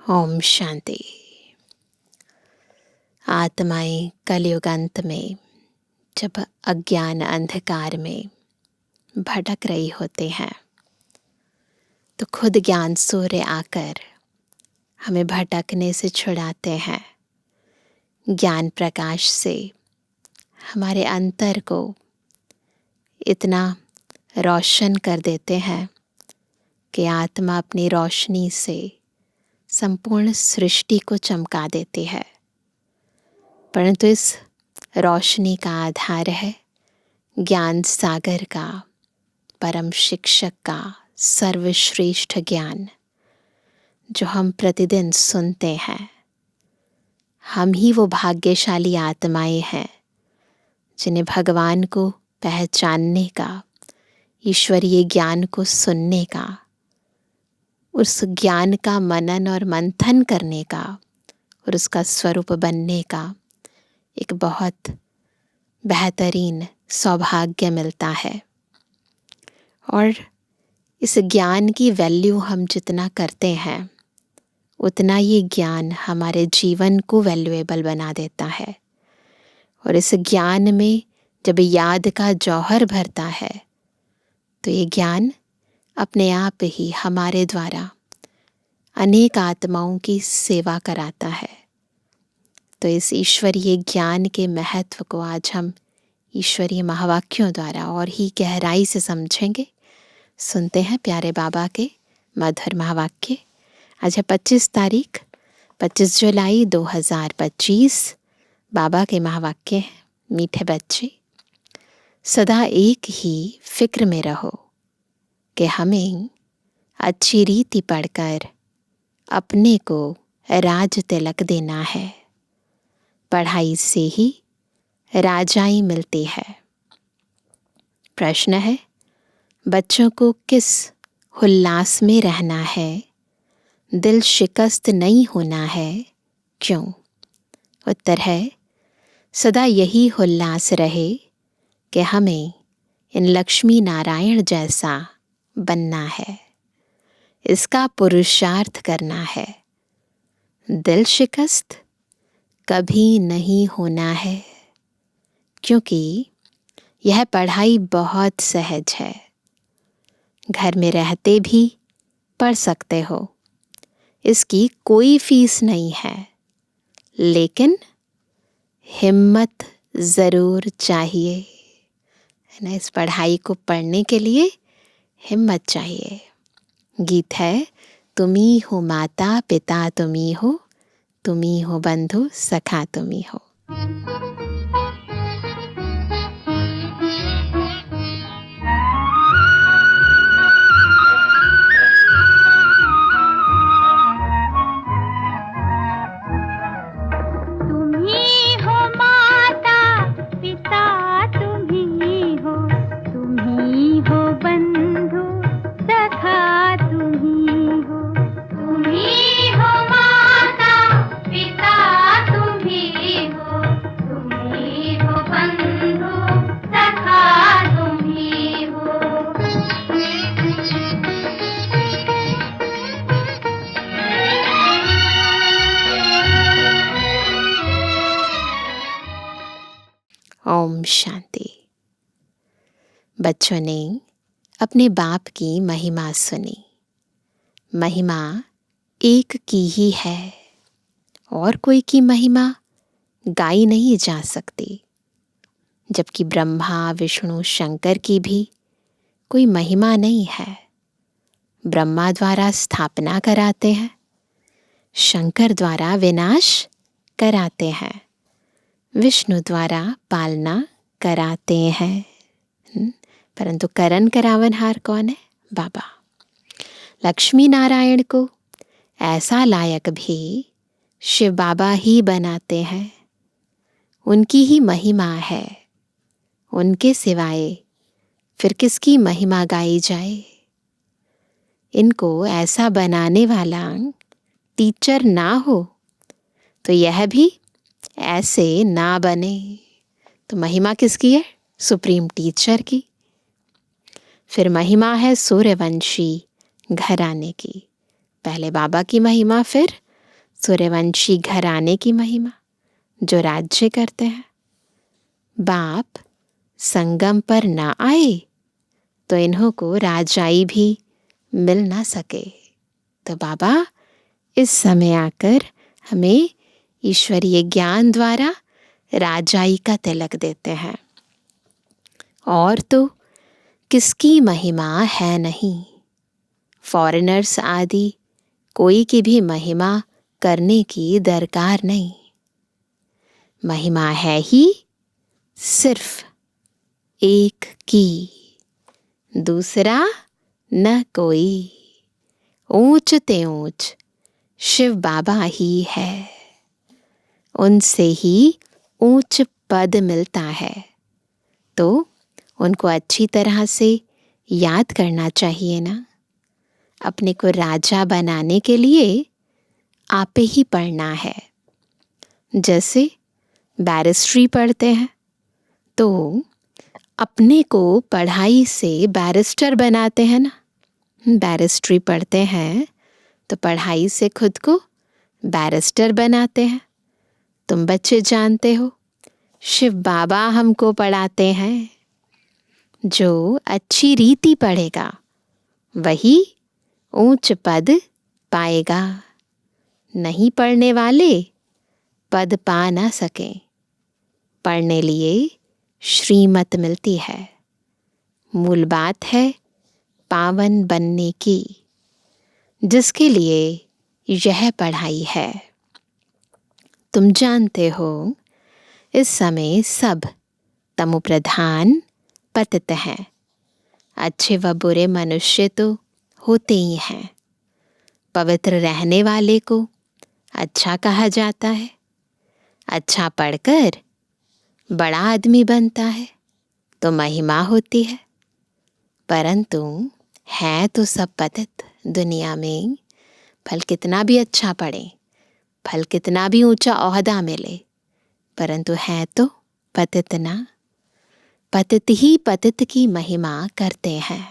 ओम शांति। आत्माएं कलयुगांत में जब अज्ञान अंधकार में भटक रही होते हैं तो खुद ज्ञान सूर्य आकर हमें भटकने से छुड़ाते हैं। ज्ञान प्रकाश से हमारे अंतर को इतना रोशन कर देते हैं कि आत्मा अपनी रोशनी से संपूर्ण सृष्टि को चमका देती है। परंतु इस रोशनी का आधार है ज्ञान सागर का, परम शिक्षक का सर्वश्रेष्ठ ज्ञान जो हम प्रतिदिन सुनते हैं। हम ही वो भाग्यशाली आत्माएं हैं जिन्हें भगवान को पहचानने का, ईश्वरीय ज्ञान को सुनने का, उस ज्ञान का मनन और मंथन करने का और उसका स्वरूप बनने का एक बहुत बेहतरीन सौभाग्य मिलता है। और इस ज्ञान की वैल्यू हम जितना करते हैं उतना ये ज्ञान हमारे जीवन को वैल्यूएबल बना देता है। और इस ज्ञान में जब याद का जौहर भरता है तो ये ज्ञान अपने आप ही हमारे द्वारा अनेक आत्माओं की सेवा कराता है। तो इस ईश्वरीय ज्ञान के महत्व को आज हम ईश्वरीय महावाक्यों द्वारा और ही गहराई से समझेंगे। सुनते हैं प्यारे बाबा के मधुर महावाक्य। आज है 25 जुलाई 2025। बाबा के महावाक्य हैं, मीठे बच्चे सदा एक ही फिक्र में रहो कि हमें अच्छी रीति पढ़कर अपने को राज तिलक देना है। पढ़ाई से ही राजाई मिलती है। प्रश्न है, बच्चों को किस उल्लास में रहना है? दिल शिकस्त नहीं होना है, क्यों? उत्तर है, सदा यही उल्लास रहे कि हमें इन लक्ष्मी नारायण जैसा बनना है। इसका पुरुषार्थ करना है। दिल शिकस्त कभी नहीं होना है, क्योंकि यह पढ़ाई बहुत सहज है। घर में रहते भी पढ़ सकते हो, इसकी कोई फीस नहीं है। लेकिन हिम्मत ज़रूर चाहिए, है ना। इस पढ़ाई को पढ़ने के लिए हिम्मत चाहिए। गीत है, तुम्ही हो माता पिता तुम्ही हो बंधु सखा तुम्ही हो। ओम शांति। बच्चों ने अपने बाप की महिमा सुनी। महिमा एक की ही है और कोई की महिमा गाई नहीं जा सकती। जबकि ब्रह्मा विष्णु शंकर की भी कोई महिमा नहीं है। ब्रह्मा द्वारा स्थापना कराते हैं, शंकर द्वारा विनाश कराते हैं, विष्णु द्वारा पालना कराते हैं। परंतु करन करावनहार कौन है? बाबा। लक्ष्मी नारायण को ऐसा लायक भी शिव बाबा ही बनाते हैं। उनकी ही महिमा है। उनके सिवाय फिर किसकी महिमा गाई जाए? इनको ऐसा बनाने वाला टीचर ना हो तो यह भी ऐसे ना बने। तो महिमा किसकी है? सुप्रीम टीचर की। फिर महिमा है सूर्यवंशी घराने की। पहले बाबा की महिमा, फिर सूर्यवंशी घराने की महिमा जो राज्य करते हैं। बाप संगम पर ना आए तो इन्हों को राजाई भी मिल ना सके। तो बाबा इस समय आकर हमें ईश्वरीय ज्ञान द्वारा राजाई का तिलक देते हैं। और तो किसकी महिमा है नहीं, फॉरेनर्स आदि कोई की भी महिमा करने की दरकार नहीं। महिमा है ही सिर्फ एक की, दूसरा न कोई। ऊंच ते ऊंच शिव बाबा ही है, उनसे ही ऊंच पद मिलता है। तो उनको अच्छी तरह से याद करना चाहिए ना। अपने को राजा बनाने के लिए आपे ही पढ़ना है। जैसे बैरिस्ट्री पढ़ते हैं तो अपने को पढ़ाई से बैरिस्टर बनाते हैं ना। बैरिस्ट्री पढ़ते हैं तो पढ़ाई से खुद को बैरिस्टर बनाते हैं। तुम बच्चे जानते हो शिव बाबा हमको पढ़ाते हैं, जो अच्छी रीति पढ़ेगा वही ऊंच पद पाएगा। नहीं पढ़ने वाले पद पा ना सकें। पढ़ने लिए श्रीमत मिलती है। मूल बात है पावन बनने की, जिसके लिए यह पढ़ाई है। तुम जानते हो इस समय सब तमोप्रधान पतित हैं। अच्छे व बुरे मनुष्य तो होते ही हैं। पवित्र रहने वाले को अच्छा कहा जाता है। अच्छा पढ़कर बड़ा आदमी बनता है तो महिमा होती है। परंतु है तो सब पतित। दुनिया में फल कितना भी अच्छा पढ़े, फल कितना भी ऊंचा ओहदा मिले, परंतु है तो पतित ना। पतित ही पतित की महिमा करते हैं।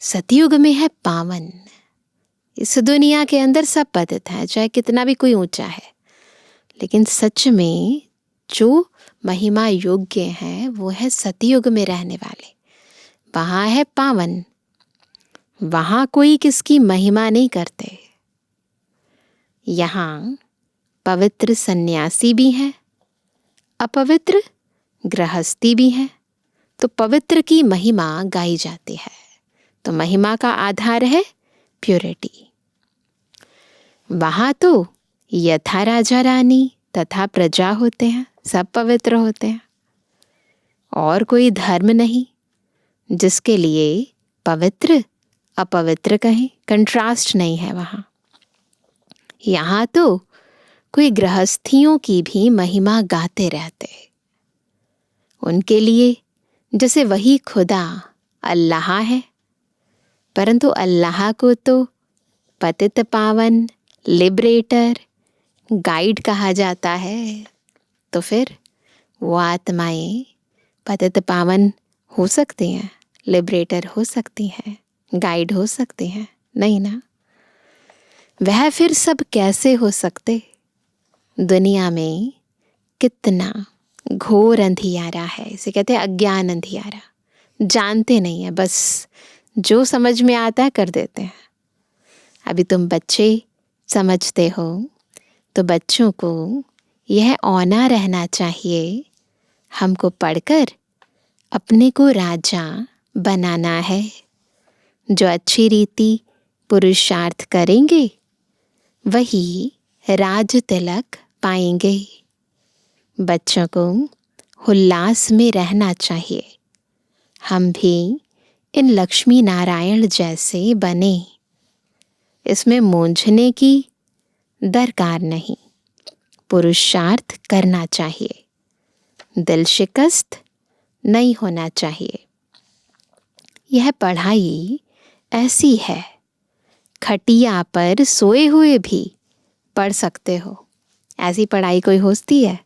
सतयुग में है पावन। इस दुनिया के अंदर सब पतित है, चाहे कितना भी कोई ऊंचा है, लेकिन सच में जो महिमा योग्य है वो है सतयुग में रहने वाले। वहाँ है पावन, वहाँ कोई किसकी महिमा नहीं करते। यहाँ पवित्र सन्यासी भी हैं, अपवित्र गृहस्थी भी है। तो पवित्र की महिमा गाई जाती है। तो महिमा का आधार है प्योरिटी। वहाँ तो यथा राजा रानी तथा प्रजा होते हैं, सब पवित्र होते हैं। और कोई धर्म नहीं जिसके लिए पवित्र अपवित्र कहें, कंट्रास्ट नहीं है वहाँ। यहाँ तो कोई गृहस्थियों की भी महिमा गाते रहते। उनके लिए जैसे वही खुदा अल्लाह है, परंतु अल्लाह को तो पतित पावन लिबरेटर गाइड कहा जाता है। तो फिर वो आत्माएं पतित पावन हो सकती हैं, लिबरेटर हो सकती हैं, गाइड हो सकती हैं? नहीं ना। वह फिर सब कैसे हो सकते? दुनिया में कितना घोर अंधियारा है। इसे कहते हैं अज्ञान अंधियारा। जानते नहीं है, बस जो समझ में आता है कर देते हैं। अभी तुम बच्चे समझते हो तो बच्चों को यह औना रहना चाहिए, हमको पढ़कर अपने को राजा बनाना है। जो अच्छी रीति पुरुषार्थ करेंगे वही राज तिलक पाएंगे। बच्चों को उल्लास में रहना चाहिए। हम भी इन लक्ष्मी नारायण जैसे बने। इसमें मूंझने की दरकार नहीं, पुरुषार्थ करना चाहिए। दिल शिकस्त नहीं होना चाहिए। यह पढ़ाई ऐसी है, खटिया पर सोए हुए भी पढ़ सकते हो। ऐसी पढ़ाई कोई होती है?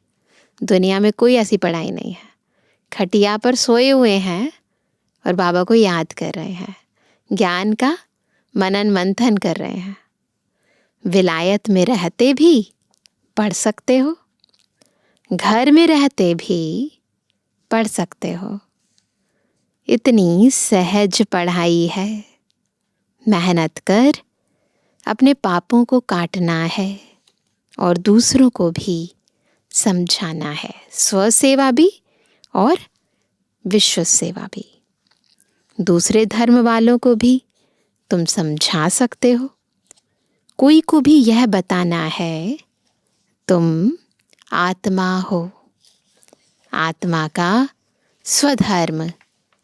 दुनिया में कोई ऐसी पढ़ाई नहीं है। खटिया पर सोए हुए हैं और बाबा को याद कर रहे हैं, ज्ञान का मनन मंथन कर रहे हैं। विलायत में रहते भी पढ़ सकते हो, घर में रहते भी पढ़ सकते हो। इतनी सहज पढ़ाई है। मेहनत कर अपने पापों को काटना है और दूसरों को भी समझाना है, स्व सेवा भी और विश्व सेवा भी। दूसरे धर्म वालों को भी तुम समझा सकते हो। कोई को भी यह बताना है तुम आत्मा हो, आत्मा का स्वधर्म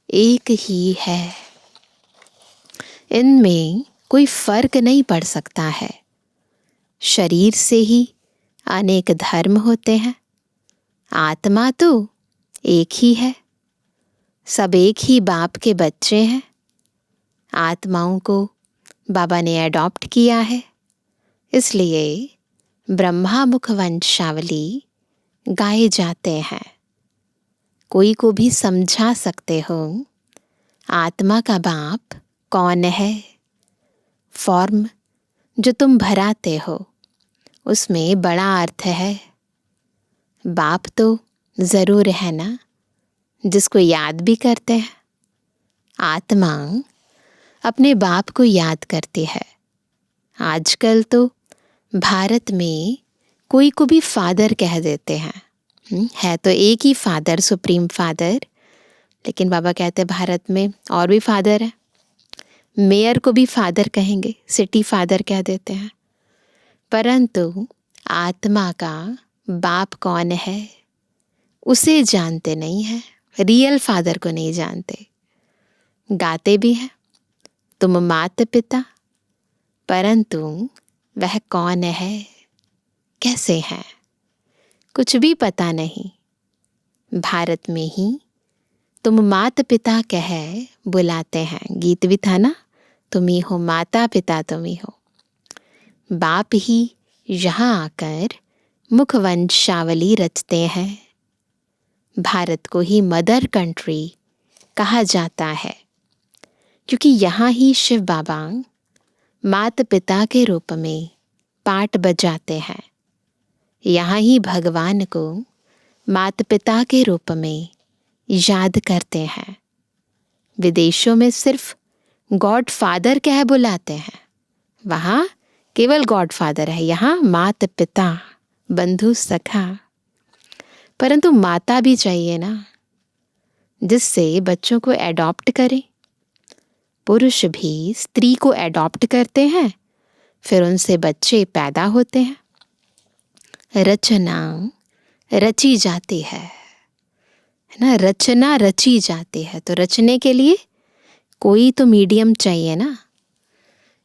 एक ही है। इनमें कोई फर्क नहीं पड़ सकता है। शरीर से ही अनेक धर्म होते हैं, आत्मा तो एक ही है। सब एक ही बाप के बच्चे हैं। आत्माओं को बाबा ने अडॉप्ट किया है, इसलिए ब्रह्मा मुख वंशावली गाए जाते हैं। कोई को भी समझा सकते हो आत्मा का बाप कौन है। फॉर्म जो तुम भराते हो उसमें बड़ा अर्थ है। बाप तो ज़रूर है ना, जिसको याद भी करते हैं। आत्मा अपने बाप को याद करती है। आजकल तो भारत में कोई को भी फादर कह देते हैं। है तो एक ही फादर, सुप्रीम फादर, लेकिन बाबा कहते हैं भारत में और भी फादर है। मेयर को भी फादर कहेंगे, सिटी फादर कह देते हैं। परंतु आत्मा का बाप कौन है उसे जानते नहीं है। रियल फादर को नहीं जानते। गाते भी हैं तुम माता पिता, परंतु वह कौन है, कैसे है, कुछ भी पता नहीं। भारत में ही तुम माता पिता कह बुलाते हैं। गीत भी था ना, तुम ही हो माता पिता, तुम ही हो। बाप ही यहाँ आकर मुख वंशावली रचते हैं। भारत को ही मदर कंट्री कहा जाता है, क्योंकि यहाँ ही शिव बाबा माता पिता के रूप में पाठ बजाते हैं। यहाँ ही भगवान को माता पिता के रूप में याद करते हैं। विदेशों में सिर्फ गॉड फादर कह बुलाते हैं, वहाँ केवल गॉड फादर है, यहाँ माता पिता, बंधु सखा। परंतु माता भी चाहिए ना, जिससे बच्चों को एडॉप्ट करें। पुरुष भी स्त्री को एडॉप्ट करते हैं, फिर उनसे बच्चे पैदा होते हैं। रचना रची जाती है ना, रचना रची जाती है। तो रचने के लिए कोई तो मीडियम चाहिए ना।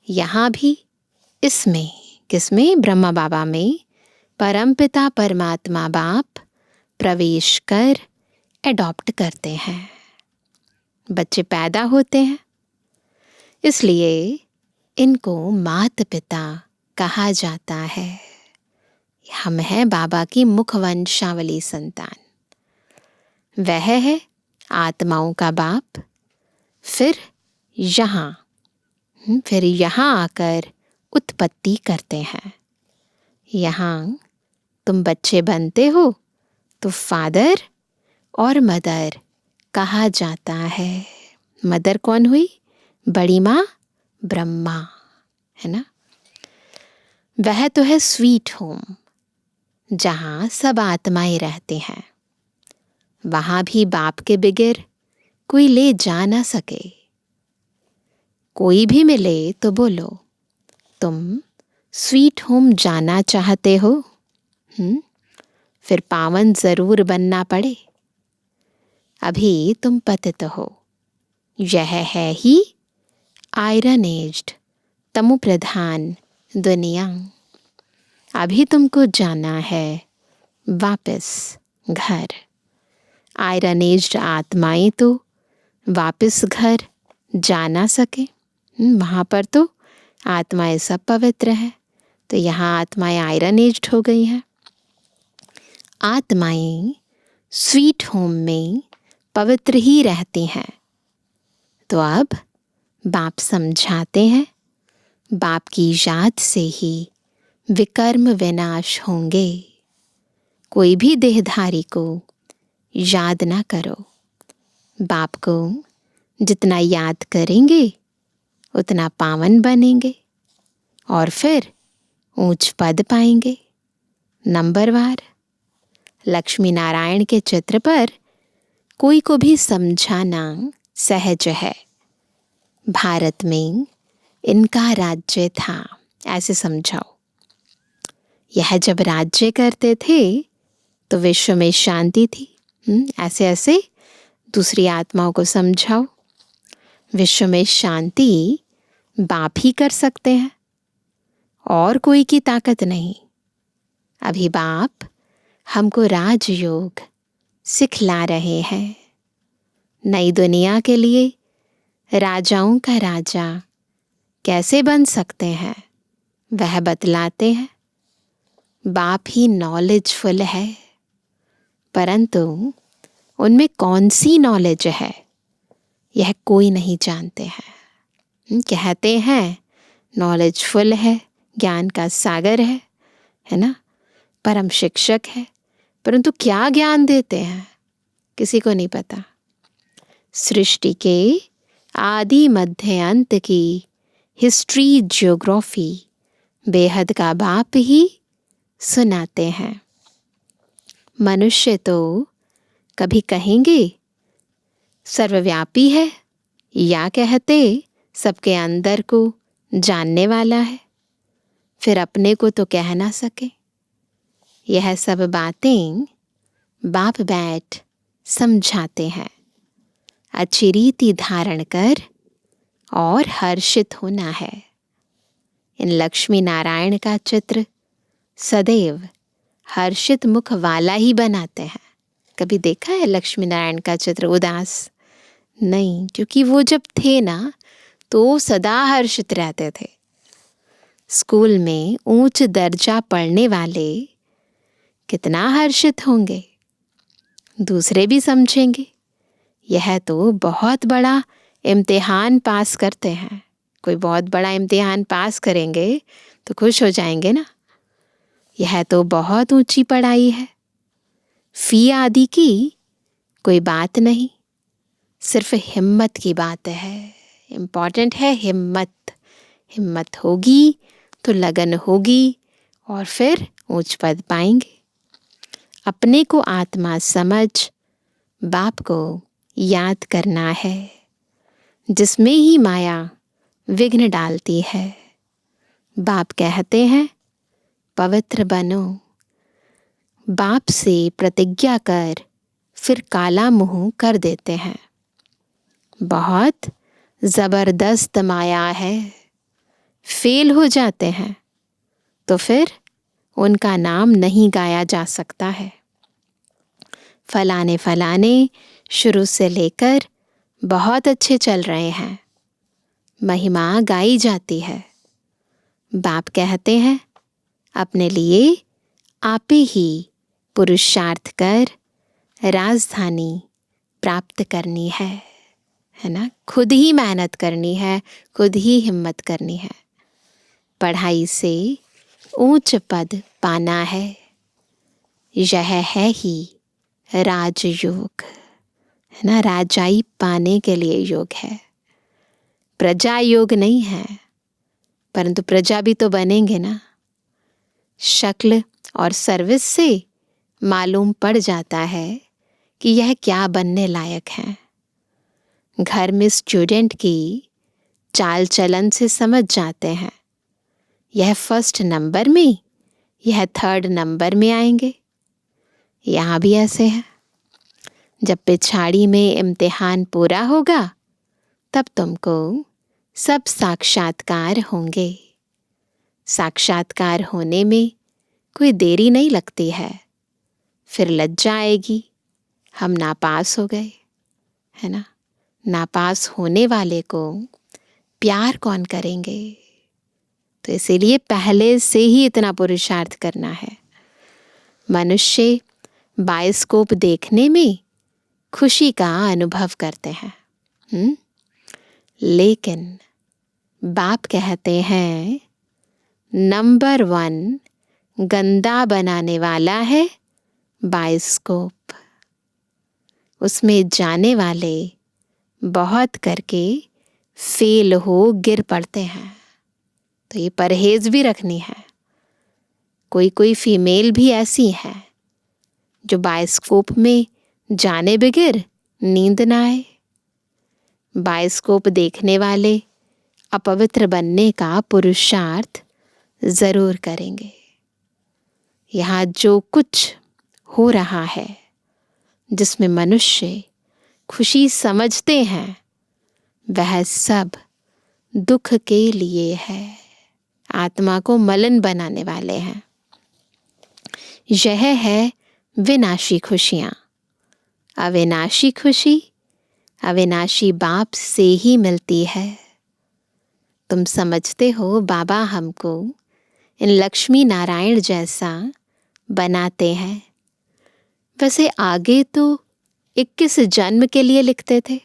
यहाँ भी इसमें, किसमें, ब्रह्मा बाबा में परमपिता परमात्मा बाप प्रवेश कर एडॉप्ट करते हैं। बच्चे पैदा होते हैं, इसलिए इनको माता पिता कहा जाता है। हम हैं बाबा की मुख वंशावली संतान। वह है आत्माओं का बाप। फिर यहाँ आकर उत्पत्ति करते हैं। यहाँ तुम बच्चे बनते हो तो फादर और मदर कहा जाता है। मदर कौन हुई? बड़ी माँ ब्रह्मा, है ना। वह तो है स्वीट होम, जहाँ सब आत्माएं रहते हैं। वहाँ भी बाप के बगैर कोई ले जा ना सके। कोई भी मिले तो बोलो तुम स्वीट होम जाना चाहते हो? फिर पावन जरूर बनना पड़े। अभी तुम पतित हो। यह है ही आयरन एज्ड तमो प्रधान दुनिया। अभी तुमको जाना है वापस घर। आयरन एज्ड आत्माएं तो वापस घर जा ना सके। वहाँ पर तो आत्माएं सब पवित्र है, तो यहाँ आत्माएं आयरन एज्ड हो गई हैं। आत्माएं स्वीट होम में पवित्र ही रहती हैं। तो अब बाप समझाते हैं, बाप की याद से ही विकर्म विनाश होंगे। कोई भी देहधारी को याद ना करो। बाप को जितना याद करेंगे उतना पावन बनेंगे और फिर ऊंच पद पाएंगे। नंबरवार लक्ष्मी नारायण के चित्र पर कोई को भी समझाना सहज है। भारत में इनका राज्य था, ऐसे समझाओ। यह जब राज्य करते थे तो विश्व में शांति थी। ऐसे ऐसे दूसरी आत्माओं को समझाओ। विश्व में शांति बाप ही कर सकते हैं और कोई की ताकत नहीं। अभी बाप हमको राजयोग सिखला रहे हैं। नई दुनिया के लिए राजाओं का राजा कैसे बन सकते हैं वह बतलाते हैं। बाप ही नॉलेजफुल है, परंतु उनमें कौन सी नॉलेज है यह कोई नहीं जानते हैं। कहते हैं नॉलेजफुल है, ज्ञान का सागर है ना, परम शिक्षक है, परंतु क्या ज्ञान देते हैं किसी को नहीं पता। सृष्टि के आदि मध्य अंत की हिस्ट्री ज्योग्राफी बेहद का बाप ही सुनाते हैं। मनुष्य तो कभी कहेंगे सर्वव्यापी है या कहते सबके अंदर को जानने वाला है, फिर अपने को तो कह ना सके। यह सब बातें बाप बैठ समझाते हैं। अच्छी रीति धारण कर और हर्षित होना है। इन लक्ष्मी नारायण का चित्र सदैव हर्षित मुख वाला ही बनाते हैं। कभी देखा है लक्ष्मी नारायण का चित्र उदास? नहीं, क्योंकि वो जब थे ना तो सदा हर्षित रहते थे। स्कूल में ऊंच दर्जा पढ़ने वाले कितना हर्षित होंगे, दूसरे भी समझेंगे यह तो बहुत बड़ा इम्तिहान पास करते हैं। कोई बहुत बड़ा इम्तिहान पास करेंगे तो खुश हो जाएंगे ना। यह तो बहुत ऊंची पढ़ाई है। फी आदि की कोई बात नहीं, सिर्फ हिम्मत की बात है। इम्पॉर्टेंट है हिम्मत। हिम्मत होगी तो लगन होगी और फिर ऊंच पद पाएंगे। अपने को आत्मा समझ बाप को याद करना है, जिसमें ही माया विघ्न डालती है। बाप कहते हैं पवित्र बनो। बाप से प्रतिज्ञा कर फिर काला मुंह कर देते हैं। बहुत जबरदस्त माया है। फेल हो जाते हैं तो फिर उनका नाम नहीं गाया जा सकता है। फलाने फलाने शुरू से लेकर बहुत अच्छे चल रहे हैं, महिमा गाई जाती है। बाप कहते हैं अपने लिए आप ही पुरुषार्थ कर राजधानी प्राप्त करनी है ना। खुद ही मेहनत करनी है, खुद ही हिम्मत करनी है। पढ़ाई से ऊंच पद पाना है। यह है ही राजयोग, है ना। राजाई पाने के लिए योग है, प्रजा योग नहीं है। परंतु प्रजा भी तो बनेंगे ना। शक्ल और सर्विस से मालूम पड़ जाता है कि यह क्या बनने लायक है। घर में स्टूडेंट की चाल चलन से समझ जाते हैं यह फर्स्ट नंबर में, यह थर्ड नंबर में आएंगे। यहाँ भी ऐसे है। जब पिछाड़ी में इम्तिहान पूरा होगा तब तुमको सब साक्षात्कार होंगे। साक्षात्कार होने में कोई देरी नहीं लगती है। फिर लज्जा आएगी, हम नापास हो गए, है ना। नापास होने वाले को प्यार कौन करेंगे? तो इसीलिए पहले से ही इतना पुरुषार्थ करना है। मनुष्य बायोस्कोप देखने में खुशी का अनुभव करते हैं, लेकिन बाप कहते हैं नंबर 1 गंदा बनाने वाला है बायोस्कोप। उसमें जाने वाले बहुत करके फेल हो गिर पड़ते हैं। तो ये परहेज भी रखनी है। कोई कोई फीमेल भी ऐसी है जो बायोस्कोप में जाने बगैर नींद ना आए। बायोस्कोप देखने वाले अपवित्र बनने का पुरुषार्थ जरूर करेंगे। यहाँ जो कुछ हो रहा है जिसमें मनुष्य खुशी समझते हैं वह सब दुख के लिए है, आत्मा को मलिन बनाने वाले हैं। यह है विनाशी खुशियाँ। अविनाशी खुशी अविनाशी बाप से ही मिलती है। तुम समझते हो बाबा हमको इन लक्ष्मी नारायण जैसा बनाते हैं। वैसे आगे तो 21 जन्म के लिए लिखते थे।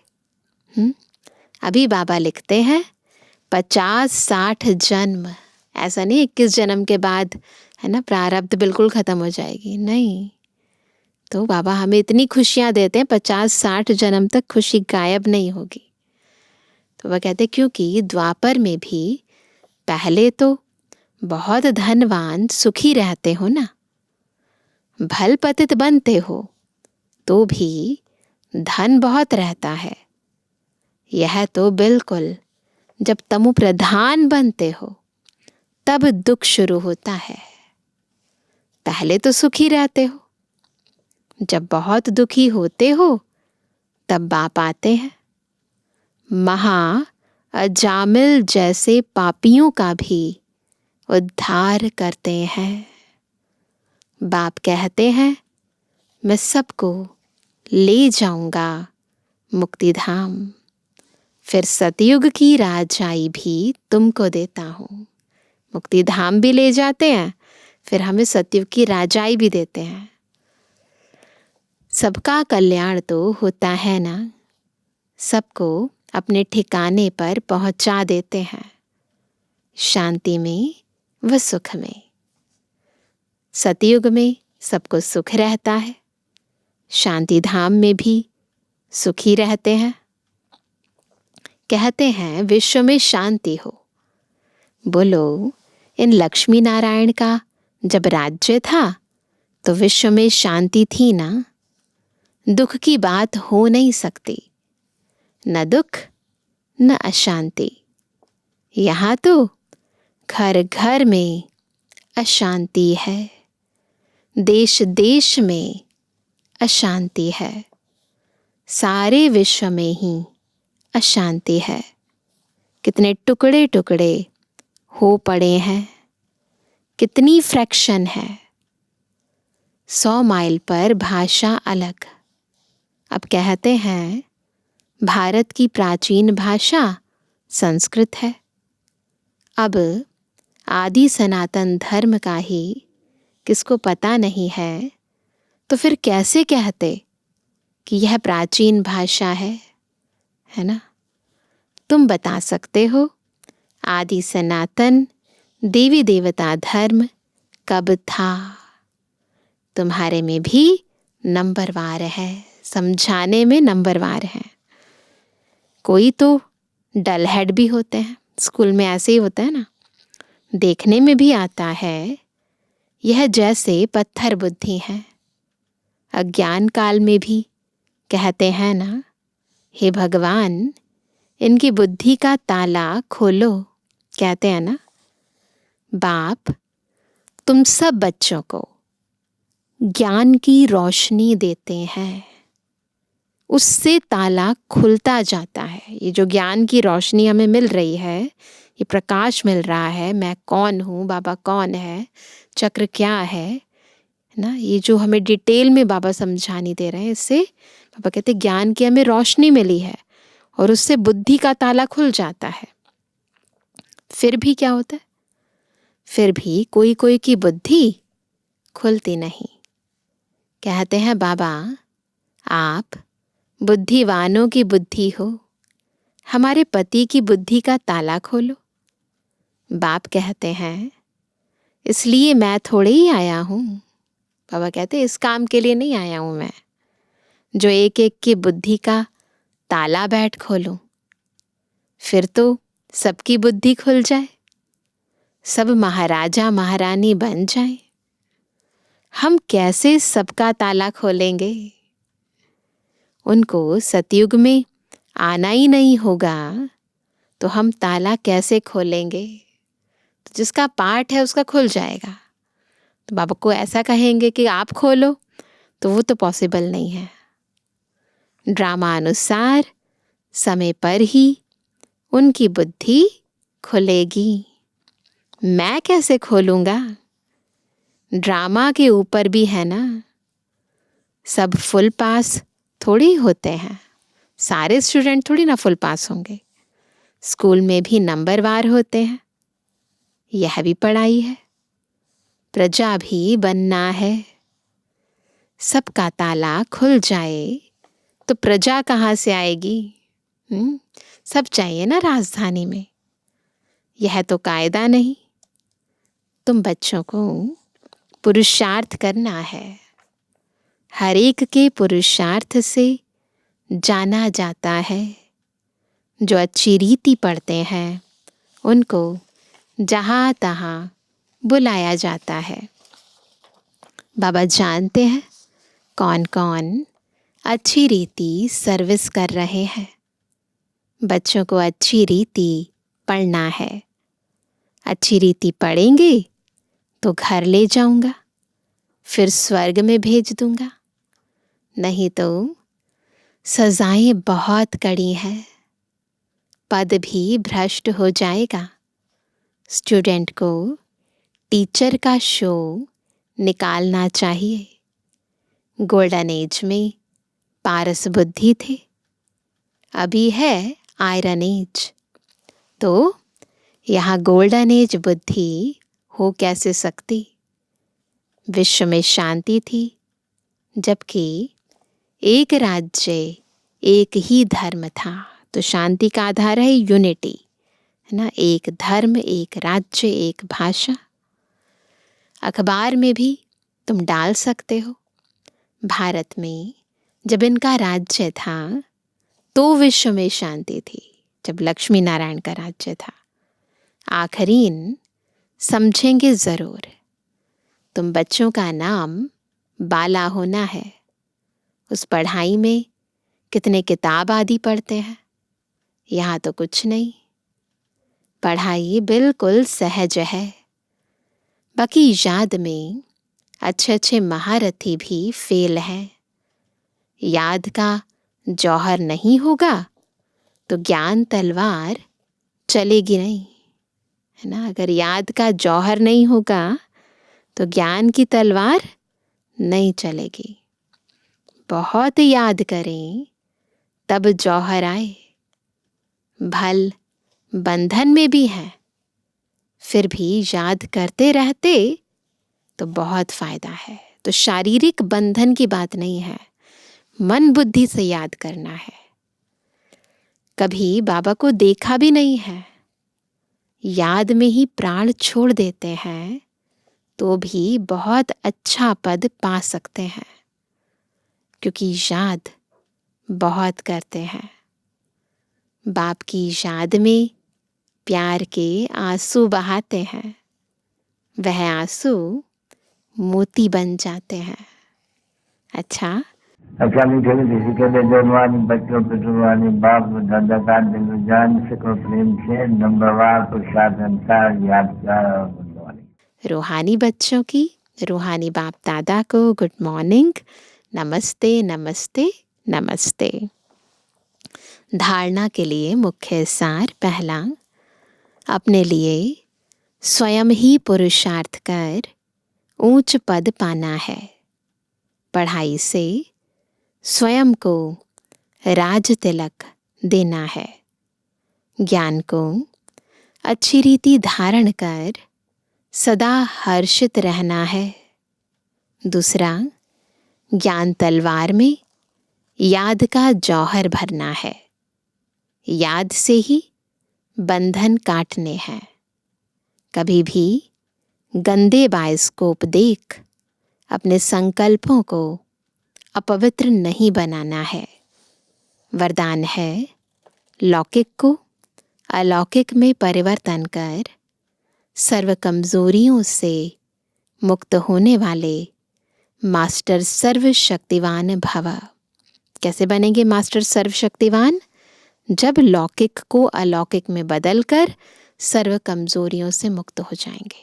अभी बाबा लिखते हैं 50-60 जन्म। ऐसा नहीं 21 जन्म के बाद है ना प्रारब्ध बिल्कुल खत्म हो जाएगी, नहीं। तो बाबा हमें इतनी खुशियां देते हैं 50-60 जन्म तक खुशी गायब नहीं होगी। तो वह कहते क्योंकि द्वापर में भी पहले तो बहुत धनवान सुखी रहते हो ना, भल पतित बनते हो तो भी धन बहुत रहता है। यह तो बिल्कुल जब तमु प्रधान बनते हो तब दुख शुरू होता है। पहले तो सुखी रहते हो, जब बहुत दुखी होते हो तब बाप आते हैं। महा अजामिल जैसे पापियों का भी उद्धार करते हैं। बाप कहते हैं मैं सबको ले जाऊंगा मुक्ति धाम। फिर सतयुग की राजाई भी तुमको देता हूँ। मुक्ति धाम भी ले जाते हैं, फिर हमें सतयुग की राजाई भी देते हैं। सबका कल्याण तो होता है ना, सबको अपने ठिकाने पर पहुंचा देते हैं, शांति में व सुख में। सतयुग में सबको सुख रहता है, शांति धाम में भी सुखी रहते हैं। कहते हैं विश्व में शांति हो। बोलो इन लक्ष्मी नारायण का जब राज्य था तो विश्व में शांति थी ना, दुख की बात हो नहीं सकती। न दुख न अशांति। यहाँ तो घर घर में अशांति है, देश देश में अशांति है, सारे विश्व में ही अशांति है। कितने टुकड़े टुकड़े हो पड़े हैं, कितनी फ्रैक्शन है। 100 माइल पर भाषा अलग। अब कहते हैं भारत की प्राचीन भाषा संस्कृत है। अब आदि सनातन धर्म का ही किसको पता नहीं है तो फिर कैसे कहते कि यह प्राचीन भाषा है ना। तुम बता सकते हो आदि सनातन देवी देवता धर्म कब था। तुम्हारे में भी नंबरवार है, समझाने में नंबरवार है। कोई तो डल हेड भी होते हैं, स्कूल में ऐसे ही होता है ना, देखने में भी आता है यह जैसे पत्थर बुद्धि है। अज्ञान काल में भी कहते हैं ना, हे भगवान इनकी बुद्धि का ताला खोलो। कहते हैं ना, बाप तुम सब बच्चों को ज्ञान की रोशनी देते हैं, उससे ताला खुलता जाता है। ये जो ज्ञान की रोशनी हमें मिल रही है, ये प्रकाश मिल रहा है, मैं कौन हूँ, बाबा कौन है, चक्र क्या है ना, ये जो हमें डिटेल में बाबा समझानी दे रहे हैं, इससे बाबा कहते हैं ज्ञान की हमें रोशनी मिली है और उससे बुद्धि का ताला खुल जाता है। फिर भी क्या होता है, फिर भी कोई कोई की बुद्धि खुलती नहीं। कहते हैं बाबा आप बुद्धिवानों की बुद्धि हो, हमारे पति की बुद्धि का ताला खोलो। बाप कहते हैं इसलिए मैं थोड़े ही आया हूँ। बाबा कहते इस काम के लिए नहीं आया हूँ मैं, जो एक एक की बुद्धि का ताला बैठ खोलूं, फिर तो सबकी बुद्धि खुल जाए, सब महाराजा महारानी बन जाए। हम कैसे सबका ताला खोलेंगे? उनको सतयुग में आना ही नहीं होगा तो हम ताला कैसे खोलेंगे? तो जिसका पाठ है उसका खुल जाएगा। तो बाबा को ऐसा कहेंगे कि आप खोलो, तो वो तो पॉसिबल नहीं है। ड्रामा अनुसार समय पर ही उनकी बुद्धि खुलेगी। मैं कैसे खोलूंगा? ड्रामा के ऊपर भी है ना, सब फुल पास थोड़ी होते हैं। सारे स्टूडेंट थोड़ी ना फुल पास होंगे। स्कूल में भी नंबरवार होते हैं। यह भी पढ़ाई है। प्रजा भी बनना है। सबका ताला खुल जाए तो प्रजा कहाँ से आएगी? सब चाहिए ना राजधानी में। यह तो कायदा नहीं। तुम बच्चों को पुरुषार्थ करना है। हर एक के पुरुषार्थ से जाना जाता है। जो अच्छी रीति पढ़ते हैं उनको जहाँ तहाँ बुलाया जाता है। बाबा जानते हैं कौन कौन अच्छी रीति सर्विस कर रहे हैं। बच्चों को अच्छी रीति पढ़ना है। अच्छी रीति पढ़ेंगे तो घर ले जाऊंगा, फिर स्वर्ग में भेज दूंगा। नहीं तो सजाएं बहुत कड़ी हैं। पद भी भ्रष्ट हो जाएगा। स्टूडेंट को टीचर का शो निकालना चाहिए। गोल्डन एज में पारस बुद्धि थे, अभी है आयरन एज। तो यहाँ गोल्डन एज बुद्धि हो कैसे सकती? विश्व में शांति थी, जबकि एक राज्य एक ही धर्म था। तो शांति का आधार है यूनिटी, है ना। एक धर्म, एक राज्य, एक भाषा। अखबार में भी तुम डाल सकते हो, भारत में जब इनका राज्य था तो विश्व में शांति थी, जब लक्ष्मी नारायण का राज्य था। आखरीन समझेंगे ज़रूर। तुम बच्चों का नाम बाला होना है। उस पढ़ाई में कितने किताब आदि पढ़ते हैं, यहाँ तो कुछ नहीं। पढ़ाई बिल्कुल सहज है। बाकी याद में अच्छे अच्छे महारथी भी फेल हैं। याद का जौहर नहीं होगा तो ज्ञान तलवार चलेगी नहीं, है ना। अगर याद का जौहर नहीं होगा तो ज्ञान की तलवार नहीं चलेगी। बहुत याद करें तब जौहर आए। भल बंधन में भी है, फिर भी याद करते रहते तो बहुत फायदा है। तो शारीरिक बंधन की बात नहीं है, मन बुद्धि से याद करना है। कभी बाबा को देखा भी नहीं है, याद में ही प्राण छोड़ देते हैं तो भी बहुत अच्छा पद पा सकते हैं, क्योंकि याद बहुत करते हैं। बाप की याद में प्यार के आंसू बहाते हैं। वह आंसू मोती बन जाते हैं। अच्छा मीठे मीठे सिकंदर जवानी बच्चों पिटवानी बाप दादा का दिल जान सको प्रेम से नंबरवार प्रसाद अंसार यादगार और गुड रूहानी बच्चों की, रूहानी बाप दादा को गुड मॉर्निंग, नमस्ते नमस्ते नमस्ते। धारणा के लिए मुख्य सार। पहला, अपने लिए स्वयं ही पुरुषार्थ कर ऊंच पद पाना है। पढ़ाई से स्वयं को राज तिलक देना है। ज्ञान को अच्छी रीति धारण कर सदा हर्षित रहना है। दूसरा, ज्ञान तलवार में याद का जौहर भरना है। याद से ही बंधन काटने हैं। कभी भी गंदे बायोस्कोप देख अपने संकल्पों को अपवित्र नहीं बनाना है। वरदान है लौकिक को अलौकिक में परिवर्तन कर सर्व कमजोरियों से मुक्त होने वाले मास्टर सर्वशक्तिवान भव। कैसे बनेंगे मास्टर सर्वशक्तिवान? जब लौकिक को अलौकिक में बदलकर सर्व कमजोरियों से मुक्त हो जाएंगे।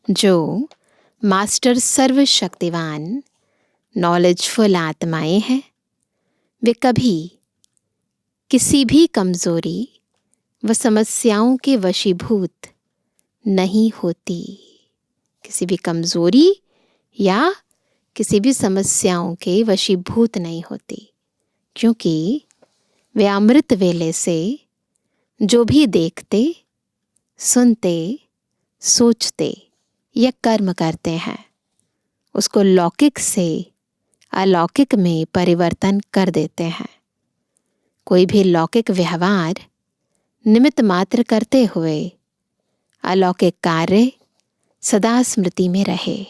जो मास्टर सर्वशक्तिवान नॉलेजफुल आत्माएं हैं, वे कभी किसी भी कमजोरी व समस्याओं के वशीभूत नहीं होती। किसी भी कमजोरी या किसी भी समस्याओं के वशीभूत नहीं होती, क्योंकि वे अमृत वेले से जो भी देखते, सुनते, सोचते या कर्म करते हैं, उसको लौकिक से अलौकिक में परिवर्तन कर देते हैं। कोई भी लौकिक व्यवहार निमित्त मात्र करते हुए अलौकिक कार्य सदा स्मृति में रहे।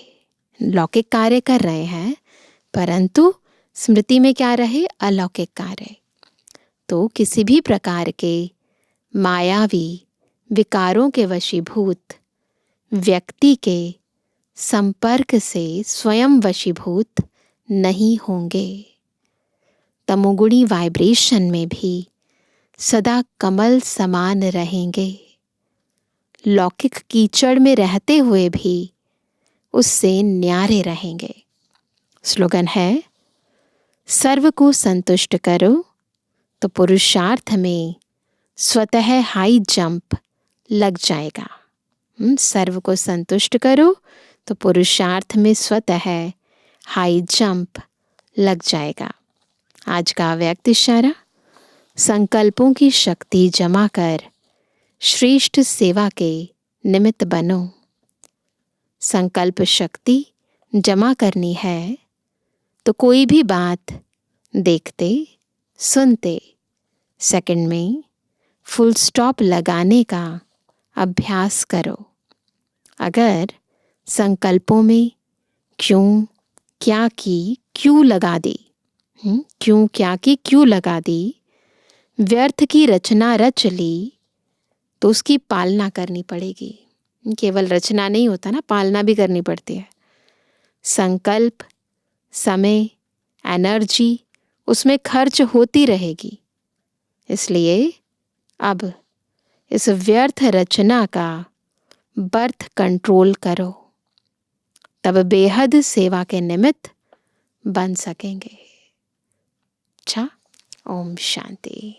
लौकिक कार्य कर रहे हैं परंतु स्मृति में क्या रहे? अलौकिक कार्य। तो किसी भी प्रकार के मायावी विकारों के वशीभूत व्यक्ति के संपर्क से स्वयं वशीभूत नहीं होंगे। तमोगुणी वाइब्रेशन में भी सदा कमल समान रहेंगे। लौकिक कीचड़ में रहते हुए भी उससे न्यारे रहेंगे। स्लोगन है सर्व को संतुष्ट करो तो पुरुषार्थ में स्वतः हाई जंप लग जाएगा। सर्व को संतुष्ट करो तो पुरुषार्थ में स्वतः हाई जंप लग जाएगा। आज का व्यक्त इशारा, संकल्पों की शक्ति जमा कर श्रेष्ठ सेवा के निमित्त बनो। संकल्प शक्ति जमा करनी है तो कोई भी बात देखते, सुनते सेकंड में फुल स्टॉप लगाने का अभ्यास करो। अगर संकल्पों में क्यों, क्या की, क्यों लगा दी, क्यों, क्या की, क्यों लगा दी, व्यर्थ की रचना रच ली, तो उसकी पालना करनी पड़ेगी। केवल रचना नहीं होता ना, पालना भी करनी पड़ती है। संकल्प, समय, एनर्जी उसमें खर्च होती रहेगी। इसलिए अब इस व्यर्थ रचना का बर्थ कंट्रोल करो, तब बेहद सेवा के निमित्त बन सकेंगे। अच्छा, ओम शांति।